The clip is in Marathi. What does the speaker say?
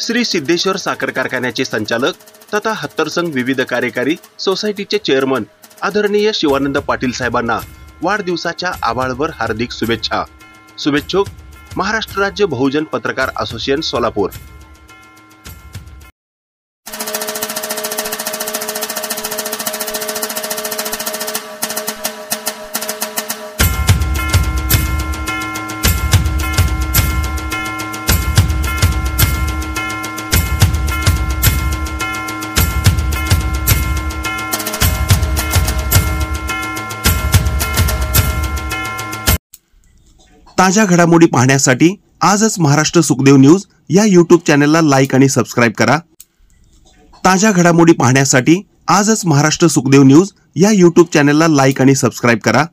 श्री सिद्धेश्वर साखर कारखान्याचे संचालक तथा हत्तरसंघ विविध कार्यकारी सोसायटीचे चेअरमन आदरणीय शिवानंद पाटील साहेबांना वाढदिवसाच्या आभाळभर हार्दिक शुभेच्छा। शुभेच्छुक महाराष्ट्र राज्य बहुजन पत्रकार असोसिएशन सोलापूर। ताज्या घडामोडी पाहण्यासाठी आजच महाराष्ट्र सुखदेव न्यूज या यूट्यूब चॅनलला लाईक आणि सबस्क्राइब करा। ताज्या घडामोडी पाहण्यासाठी आजच महाराष्ट्र सुखदेव न्यूज या यूट्यूब चॅनलला लाईक आणि सबस्क्राइब करा।